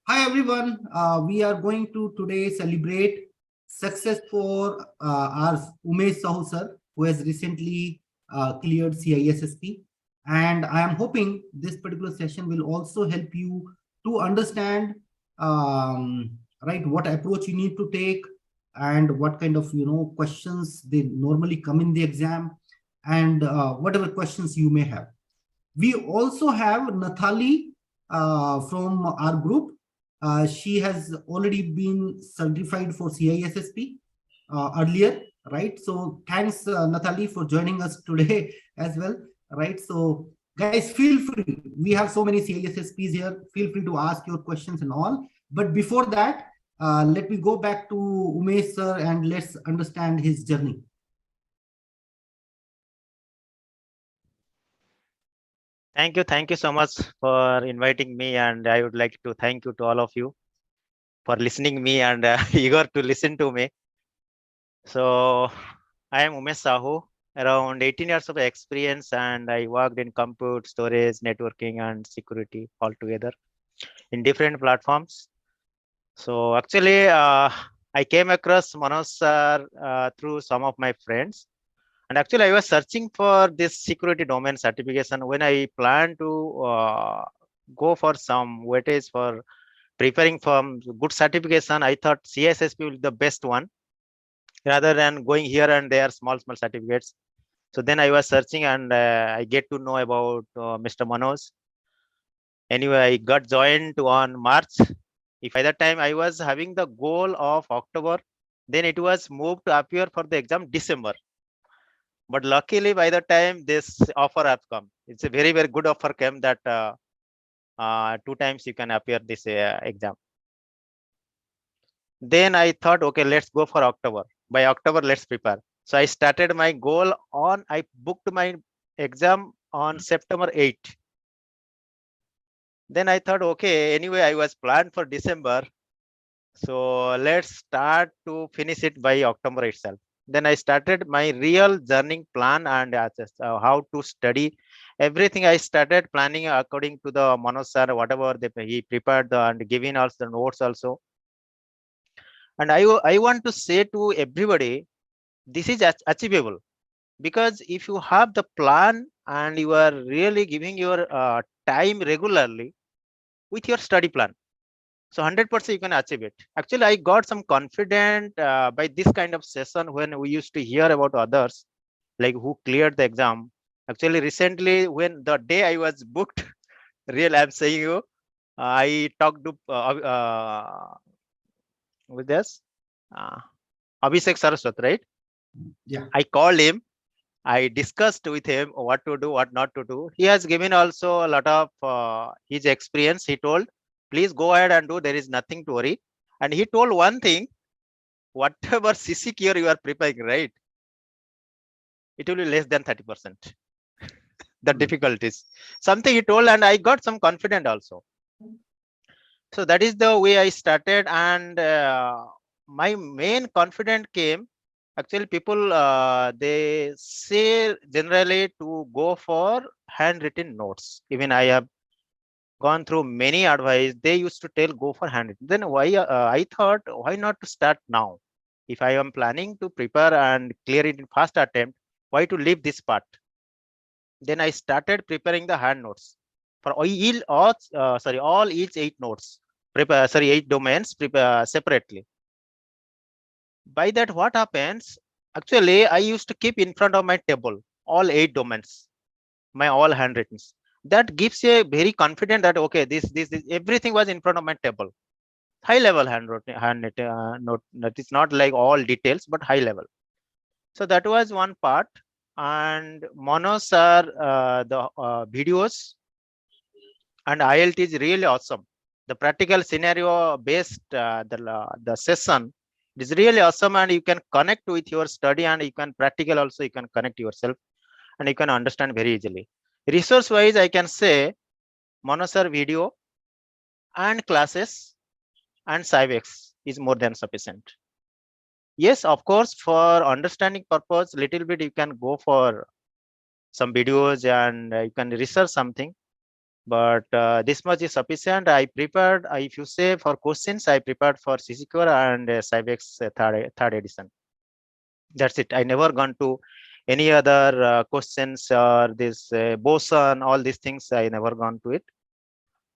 Hi everyone. We are going to today celebrate success for our Umeshs sir, who has recently cleared CISSP. And I am hoping this particular session will also help you to understand right what approach you need to take and what kind of questions they normally come in the exam and whatever questions you may have. We also have Nathali from our group. She has already been certified for CISSP earlier, right? So thanks, Nathali, for joining us today as well, right? So guys, feel free. We have so many CISSPs here. Feel free to ask your questions and all. But before that, let me go back to Umesh sir and let's understand his journey. Thank you so much for inviting me, and I would like to thank you to all of you for listening me and eager to listen to me. So I am Umesh Sahu, around 18 years of experience, and I worked in compute, storage, networking, and security altogether in different platforms. So actually, I came across Manoj sir through some of my friends. And actually, I was searching for this security domain certification when I plan to go for some weightage for preparing for good certification. I thought CISSP will be the best one rather than going here and there small certificates. So then I was searching and I get to know about Mr. Manoj. Anyway, I got joined on March. If by that time I was having the goal of October, then it was moved to appear for the exam December. But luckily, by the time this offer has come, it's a very good offer came that 2 times you can appear this exam. Then I thought, okay, let's go for October. By October, let's prepare. So I started my goal on. I booked my exam on September 8. Then I thought, okay, anyway, I was planned for December. So let's start to finish it by October itself. Then I started my real journey plan and how to study. Everything I started planning according to the Manoj sir, whatever he prepared and giving us the notes also. And I want to say to everybody, this is achievable because if you have the plan and you are really giving your time regularly with your study plan, so 100% you can achieve it. Actually, I got some confident by this kind of session when we used to hear about others like who cleared the exam. Actually, recently when the day I was booked, real I'm saying you, I talked to with this uh, Abhishek Saraswat, right? Yeah. I called him. I discussed with him what to do, what not to do. He has given also a lot of his experience. He told, please go ahead and do. There is nothing to worry. And he told one thing, whatever CC you are preparing, right? It will be less than 30%. The difficulties. Something he told, and I got some confident also. So that is the way I started. And my main confidence came. Actually, people they say generally to go for handwritten notes. Even I have gone through many advice. They used to tell go for handwritten. Then why I thought why not to start now? If I am planning to prepare and clear it in first attempt, why to leave this part? Then I started preparing the hand notes for all each 8 notes. Prepare 8 domains prepare separately. By that, what happens? Actually, I used to keep in front of my table all 8 domains, my all handwritten. That gives a very confident that okay, this everything was in front of my table. High level note. That is not like all details, but high level. So that was one part. And monos are the videos, and ILT is really awesome. The practical scenario based the session is really awesome, and you can connect with your study, and you can practical also you can connect yourself, and you can understand very easily. Resource wise, I can say Monosar video and classes and Cybex is more than sufficient. Yes, of course, for understanding purpose, little bit you can go for some videos and you can research something. But this much is sufficient. I prepared, if you say for questions, I prepared for CCQ and CyBEX third edition. That's it. I never gone to any other questions or this boson, all these things. I never gone to it.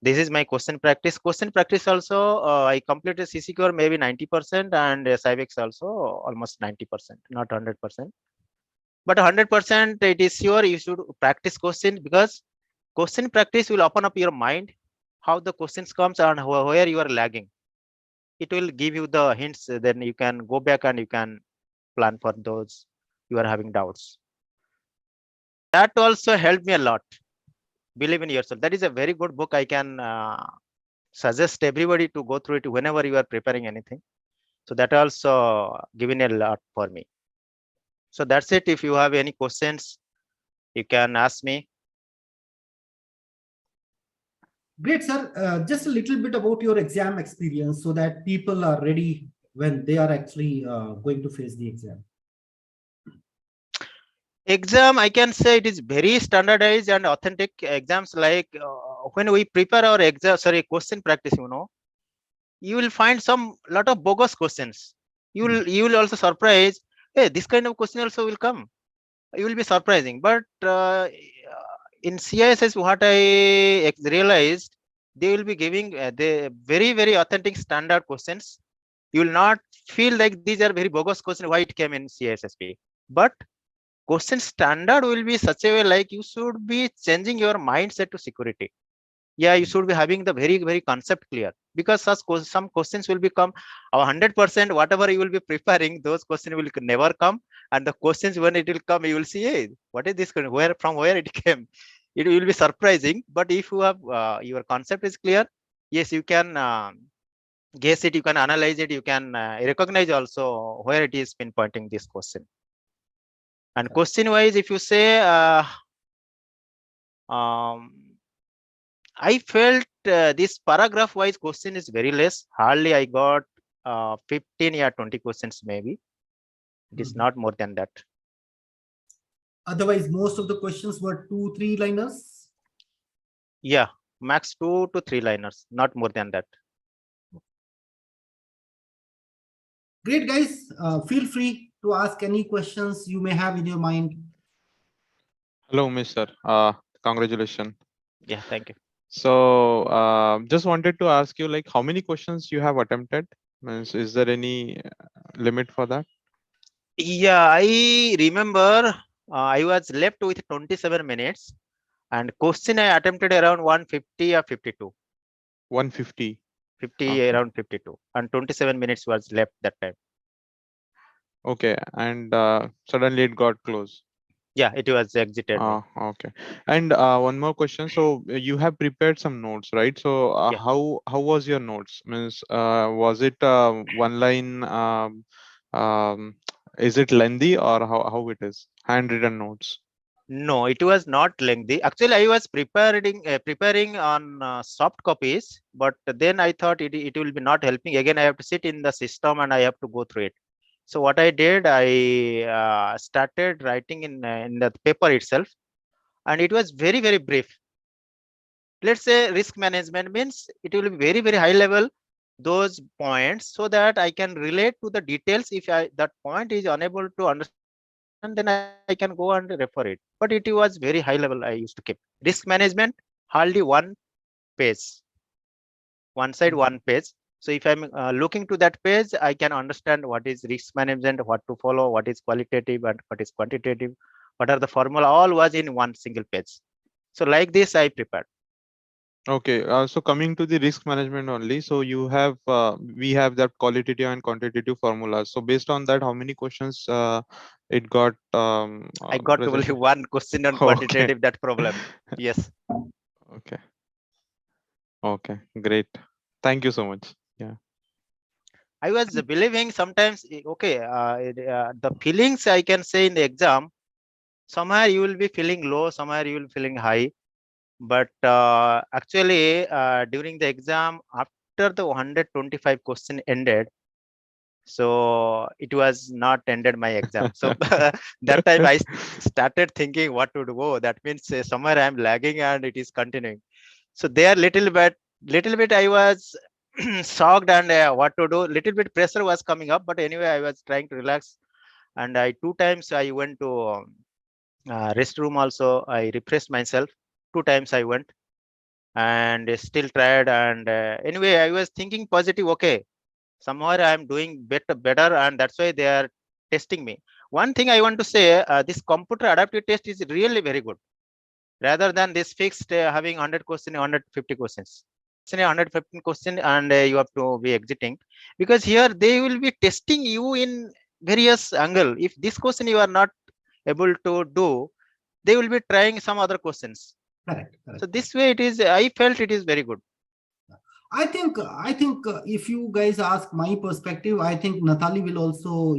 This is my question practice. Question practice also, I completed CCQ maybe 90% and CyBEX also almost 90%, not 100%. But 100% it is sure you should practice question, because question practice will open up your mind how the questions comes and where you are lagging. It will give you the hints, then you can go back and you can plan for those you are having doubts. That also helped me a lot. Believe in yourself. That is a very good book. I can suggest everybody to go through it whenever you are preparing anything. So that also given a lot for me. So that's it. If you have any questions, you can ask me. Great, sir. Just a little bit about your exam experience so that people are ready when they are actually going to face the exam. Exam, I can say it is very standardized and authentic exams. Like when we prepare our exam, question practice, you will find some lot of bogus questions. You will also surprise. Hey, this kind of question also will come. You will be surprising. But in CISS, what I realized, they will be giving the very authentic standard questions. You will not feel like these are very bogus questions. Why it came in CISSP, but question standard will be such a way like you should be changing your mindset to security. Yeah, you should be having the very concept clear, because some questions will become 100%. Whatever you will be preparing, those questions will never come, and the questions when it will come, you will see, hey, what is this, where it came. It will be surprising. But if you have your concept is clear, yes, you can guess it, you can analyze it, you can recognize also where it is pinpointing this question. And question wise, if you say I felt this paragraph wise question is very less. Hardly I got 15 or 20 questions maybe. It is not more than that. Otherwise, most of the questions were 2-3 liners. Yeah, max 2 to 3 liners, not more than that. Great, guys. Feel free to ask any questions you may have in your mind. Hello, Mr. Congratulations. Yeah, thank you. So just wanted to ask you, like, how many questions you have attempted? Means, is there any limit for that? Yeah, I remember I was left with 27 minutes and question I attempted around 150 or 52. 150. 50, Okay. around 52, and 27 minutes was left that time. Okay, and suddenly it got closed. Yeah, it was exited me. Okay. And one more question. So you have prepared some notes, right? So Yeah. how was your notes? Means was it one line? Is it lengthy, or how it is? Handwritten notes. No, it was not lengthy. Actually, I was preparing on soft copies, but then I thought it will be not helping. Again, I have to sit in the system and I have to go through it. So what I did, I started writing in the paper itself, and it was very brief. Let's say risk management means it will be very high level, those points, so that I can relate to the details. If that point is unable to understand, then I can go and refer it. But it was very high level I used to keep. Risk management, hardly one page, one side, one page. So if I'm looking to that page, I can understand what is risk management, what to follow, what is qualitative and what is quantitative, what are the formula, all was in one single page. So like this I prepared. Okay, so coming to the risk management only, so you have we have that qualitative and quantitative formulas. So based on that, how many questions it got I got only presented? one question on Okay. quantitative, that problem. Yes. Okay. Okay. Great. Thank you so much. Yeah. I was believing sometimes, okay, the feelings I can say in the exam, somewhere you will be feeling low, somewhere you will be feeling high. But actually, during the exam, after the 125 question ended, so it was not ended my exam. So that time I started thinking what to do. Oh, that means somewhere I'm lagging and it is continuing. So there little bit I was shocked and what to do. Little bit pressure was coming up, but anyway, I was trying to relax. And I 2 times I went to restroom also. I refreshed myself. 2 times I went and still tried. And anyway, I was thinking positive. Okay, somewhere I am doing better, and that's why they are testing me. One thing I want to say, this computer adaptive test is really very good rather than this fixed having 100 questions, 150 questions. It's a 115 question and you have to be exiting, because here they will be testing you in various angle. If this question you are not able to do, they will be trying some other questions. Correct. So this way it is, I felt it is very good. I think if you guys ask my perspective, I think Natali will also,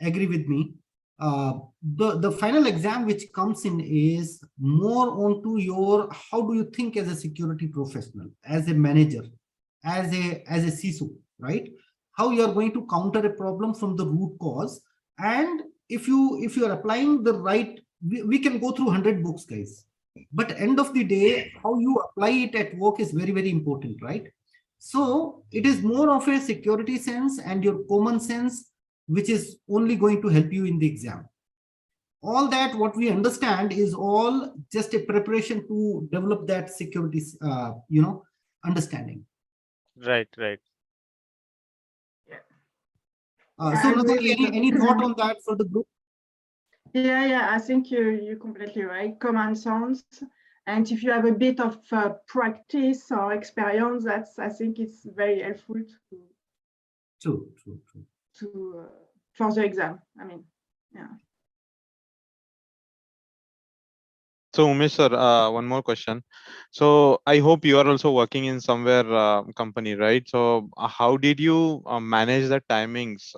agree with me. The final exam which comes in is more onto your, how do you think as a security professional, as a manager, as a CISO, right? How you are going to counter a problem from the root cause. And if you are applying the right, we can go through 100 books, guys, but end of the day, how you apply it at work is very, very important, right? So it is more of a security sense and your common sense, which is only going to help you in the exam. All that what we understand is all just a preparation to develop that security understanding. Right. So Natali, any thought on that for the group? Yeah, I think you're completely right. Common sense, and if you have a bit of practice or experience, I think it's very helpful True. to for the exam. I mean, yeah. So Umesh sir, one more question. So I hope you are also working in somewhere company, right? So how did you manage the timings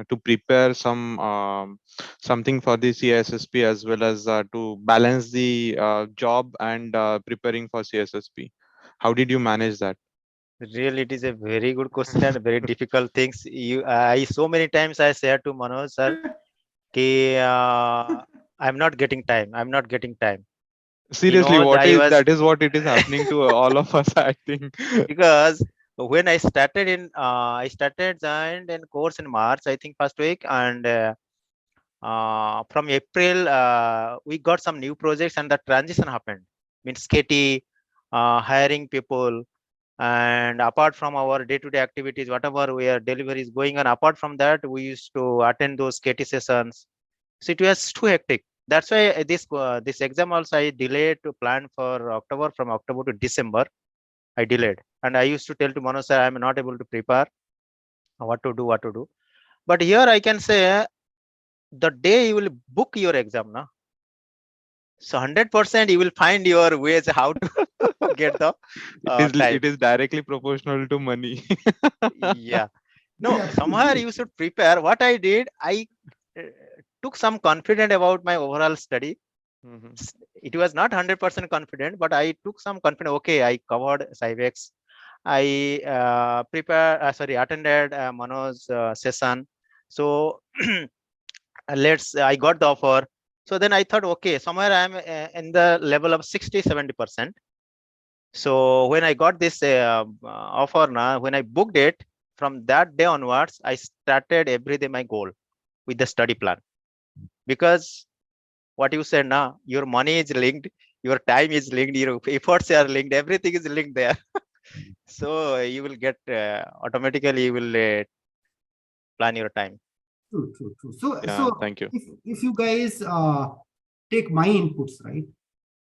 to prepare something for the CISSP, as well as to balance the job and preparing for CISSP? How did you manage that? Really, it is a very good question and very difficult things. I so many times I said to Manoj sir, ki, I'm not getting time. Seriously, that is what it is I happening to all of us, I think. because when I started joined in course in March, I think first week, and from April we got some new projects and the transition happened. Means KT, hiring people, and apart from our day-to-day activities, whatever we are deliveries going on, apart from that, we used to attend those KT sessions. So it was too hectic. That's why this exam also I delayed to plan for October. From October to December I delayed, and I used to tell to Manoj sir, I'm not able to prepare what to do. But here I can say, the day you will book your exam now, so 100% you will find your ways how to get the time. It is directly proportional to money. Yeah. No, Yeah, somewhere you should prepare. What I did, I uh, took some confidence about my overall study. Mhm. It was not 100% confident, but I took some confidence. Okay, I covered Cybex. I attended Manoj's session. So I got the offer. So then I thought, okay, somewhere I'm in the level of 60-70%. So when I got this offer now, when I booked it, from that day onwards, I started every day my goal with the study plan. Because what you said now, your money is linked, your time is linked, your efforts are linked, everything is linked there. So you will get automatically you will plan your time. True. So Yeah, thank you. if you guys take my inputs, right?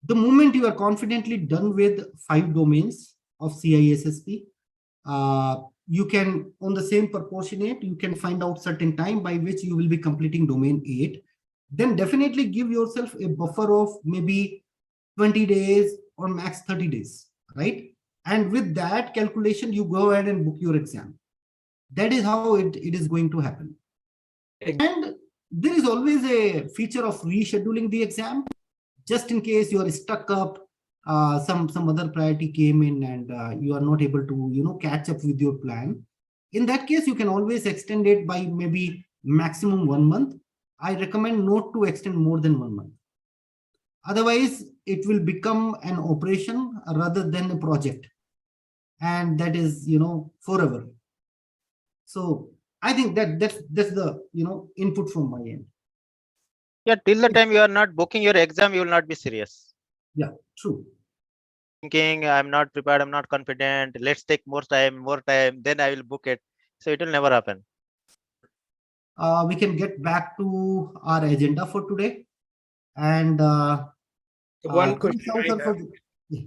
The moment you are confidently done with 5 domains of CISSP, you can, on the same proportionate, you can find out certain time by which you will be completing domain 8. Then definitely give yourself a buffer of maybe 20 days or max 30 days, right? And with that calculation, you go ahead and book your exam. That is how it is going to happen. And there is always a feature of rescheduling the exam, just in case you are stuck up, some other priority came in and you are not able to catch up with your plan. In that case, you can always extend it by maybe maximum 1 month. I recommend not to extend more than 1 month. Otherwise, it will become an operation rather than a project, and that is forever. So I think that's the input from my end. Yeah, till the time you are not booking your exam, you will not be serious. Yeah, true. Thinking I'm not prepared, I'm not confident, let's take more time, then I will book it. So it will never happen. We can get back to our agenda for today. And One thanks, question I sir, have. yeah.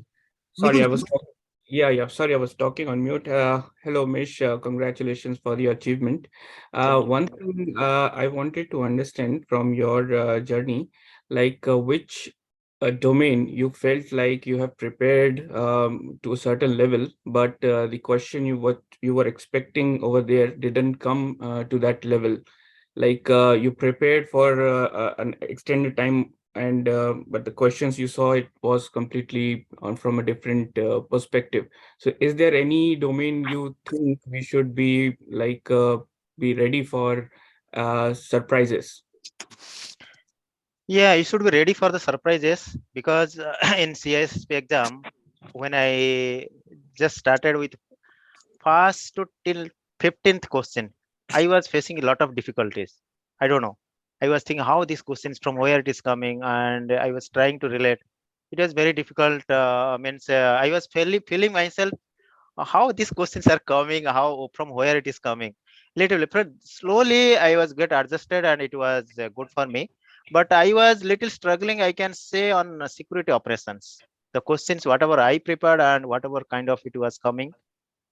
Sorry, Mithun, I was sorry, I was talking on mute. Hello, Mish. Congratulations for the achievement. Thank you. One thing I wanted to understand from your journey, like which domain you felt like you have prepared to a certain level, but the question what you were expecting over there didn't come to that level. Like you prepared for an extended time, and but the questions you saw, it was completely on from a different perspective. So is there any domain you think we should be like be ready for surprises? Yeah, you should be ready for the surprises, because in CISSP exam, when I just started with first to till 15th question, I was facing a lot of difficulties. I don't know. I was thinking how these questions from where it is coming, and I was trying to relate. It was very difficult. Means I was feeling myself how these questions are coming, how from where it is coming. Little bit slowly, I was get adjusted, and it was good for me. But I was little struggling, I can say, on security operations. The questions, whatever I prepared and whatever kind of it was coming,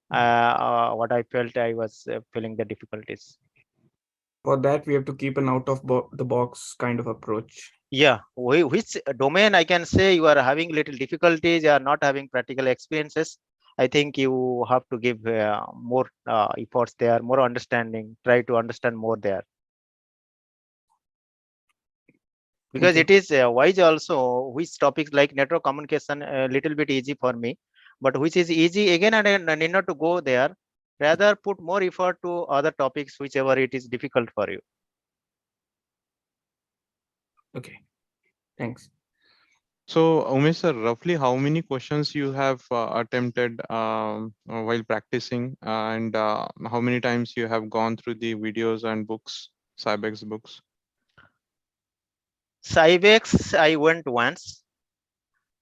what I felt, I was feeling the difficulties. For that, we have to keep an out of the box kind of approach. Yeah, which domain I can say you are having little difficulties, you are not having practical experiences. I think you have to give more efforts there, more understanding, try to understand more there. Because Thank it is wise also, which topics like network communication a little bit easy for me, but which is easy again, and I need not to go there, rather put more effort to other topics whichever it is difficult for you. Okay, thanks. So, Umesh sir, roughly how many questions you have attempted while practicing, and how many times you have gone through the videos and books, Cybex books? Cybex, I went once.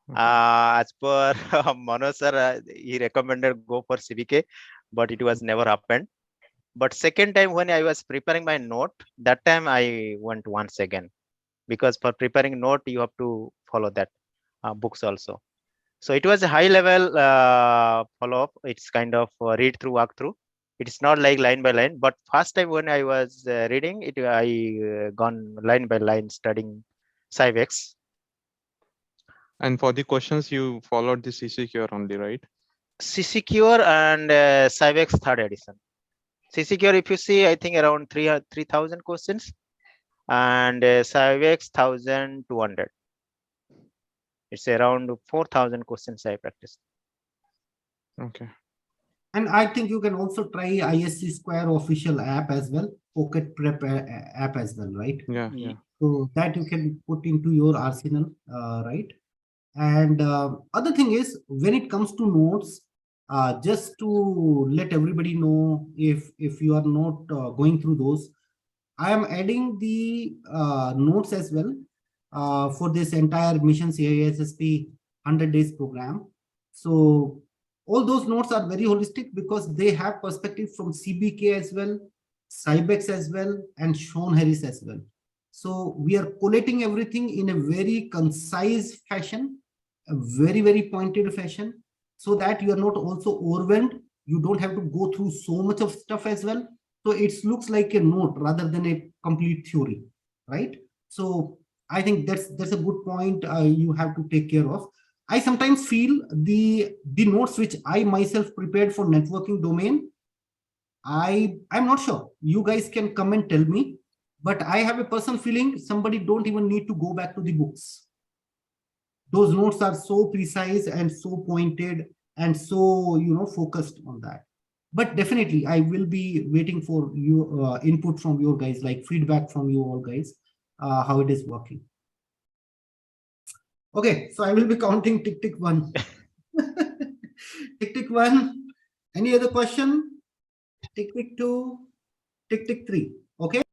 Okay. As per Mano sir, he recommended go for CBK, but it was never happened. But second time when I was preparing my note, that time I went once again, because for preparing note you have to follow that books also. So it was a high level follow up. It's kind of read through, walk through. It's not like line by line. But first time when I was reading it, I gone line by line studying Cybex. And for the questions, you followed the CCQR only, right? CCQR and Cybex third edition. CCQR, if you see, I think around 3,000 questions, and Cybex 1,200. It's around 4,000 questions I practiced. Okay. And I think you can also try ISC Square official app as well, Pocket Prep app as well, right? Yeah, yeah. So that you can put into your arsenal, right? And other thing is, when it comes to notes, just to let everybody know, if you are not going through those, I am adding the notes as well for this entire mission CISSP 100 days program. So all those notes are very holistic because they have perspective from CBK as well, Cybex as well, and Sean Harris as well. So we are collating everything in a very concise fashion, a very, very pointed fashion, so that you are not also overwhelmed. You don't have to go through so much of stuff as well. So it looks like a note rather than a complete theory, right? So I think that's a good point you have to take care of. I sometimes feel the notes which I myself prepared for networking domain, I'm not sure. You guys can come and tell me, but I have a personal feeling somebody don't even need to go back to the books. Those notes are so precise and so pointed and so focused on that. But definitely I will be waiting for your input from your guys, like feedback from you all guys, how it is working. Okay, so I will be counting tick tick 1. Tick tick 1. Any other question? Tick tick 2. Tick tick 3. Okay.